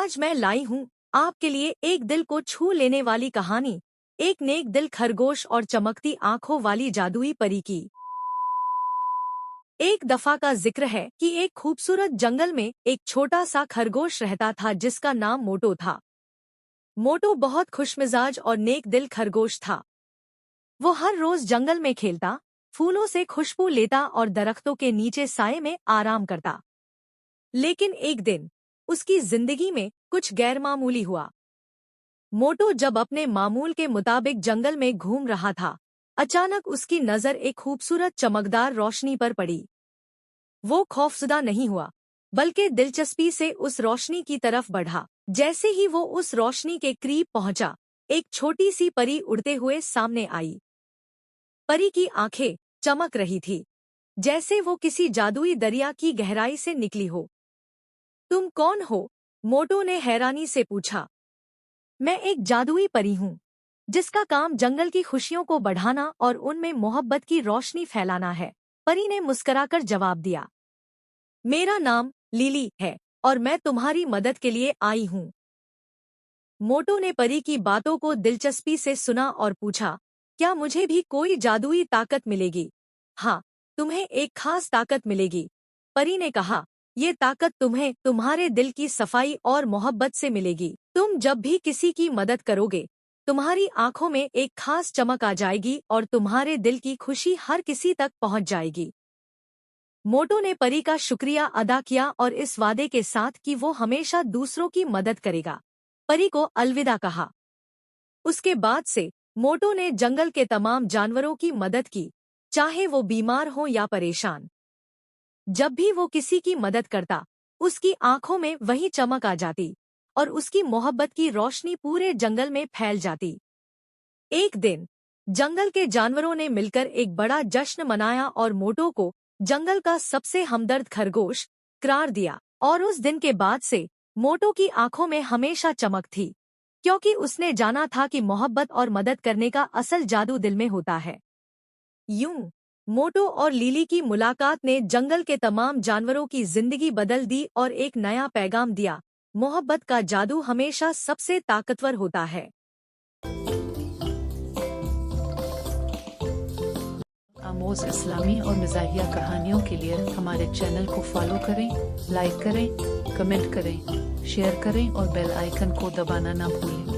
आज मैं लाई हूँ आपके लिए एक दिल को छू लेने वाली कहानी, एक नेक दिल खरगोश और चमकती आंखों वाली जादुई परी की। एक दफा का जिक्र है कि एक खूबसूरत जंगल में एक छोटा सा खरगोश रहता था जिसका नाम मोटो था। मोटो बहुत खुशमिजाज और नेक दिल खरगोश था। वो हर रोज जंगल में खेलता, फूलों से खुशबू लेता और दरख्तों के नीचे साए में आराम करता। लेकिन एक दिन उसकी जिंदगी में कुछ गैरमामूली हुआ। मोटो जब अपने मामूल के मुताबिक जंगल में घूम रहा था, अचानक उसकी नजर एक खूबसूरत चमकदार रोशनी पर पड़ी। वो खौफजदा नहीं हुआ, बल्कि दिलचस्पी से उस रोशनी की तरफ बढ़ा। जैसे ही वो उस रोशनी के करीब पहुंचा, एक छोटी सी परी उड़ते हुए सामने आई। परी की आंखें चमक रही थी, जैसे वो किसी जादुई दरिया की गहराई से निकली हो। तुम कौन हो? मोटो ने हैरानी से पूछा। मैं एक जादुई परी हूँ, जिसका काम जंगल की खुशियों को बढ़ाना और उनमें मोहब्बत की रोशनी फैलाना है। परी ने मुस्कुराकर जवाब दिया। मेरा नाम लिली है और मैं तुम्हारी मदद के लिए आई हूँ। मोटो ने परी की बातों को दिलचस्पी से सुना और पूछा, क्या मुझे भी कोई जादुई ताकत मिलेगी? हाँ, तुम्हें एक खास ताकत मिलेगी, परी ने कहा। ये ताकत तुम्हें तुम्हारे दिल की सफाई और मोहब्बत से मिलेगी। तुम जब भी किसी की मदद करोगे, तुम्हारी आंखों में एक खास चमक आ जाएगी और तुम्हारे दिल की खुशी हर किसी तक पहुंच जाएगी। मोटो ने परी का शुक्रिया अदा किया और इस वादे के साथ कि वो हमेशा दूसरों की मदद करेगा, परी को अलविदा कहा। उसके बाद से मोटो ने जंगल के तमाम जानवरों की मदद की, चाहे वो बीमार हो या परेशान। जब भी वो किसी की मदद करता, उसकी आंखों में वही चमक आ जाती और उसकी मोहब्बत की रोशनी पूरे जंगल में फैल जाती। एक दिन जंगल के जानवरों ने मिलकर एक बड़ा जश्न मनाया और मोटो को जंगल का सबसे हमदर्द खरगोश करार दिया। और उस दिन के बाद से मोटो की आंखों में हमेशा चमक थी, क्योंकि उसने जाना था कि मोहब्बत और मदद करने का असल जादू दिल में होता है। यूं मोटो और लिली की मुलाकात ने जंगल के तमाम जानवरों की जिंदगी बदल दी और एक नया पैगाम दिया। मोहब्बत का जादू हमेशा सबसे ताकतवर होता है। आमोज़ इस्लामी और मिज़ाहिया कहानियों के लिए हमारे चैनल को फॉलो करें, लाइक करें, कमेंट करें, शेयर करें और बेल आइकन को दबाना ना भूलें।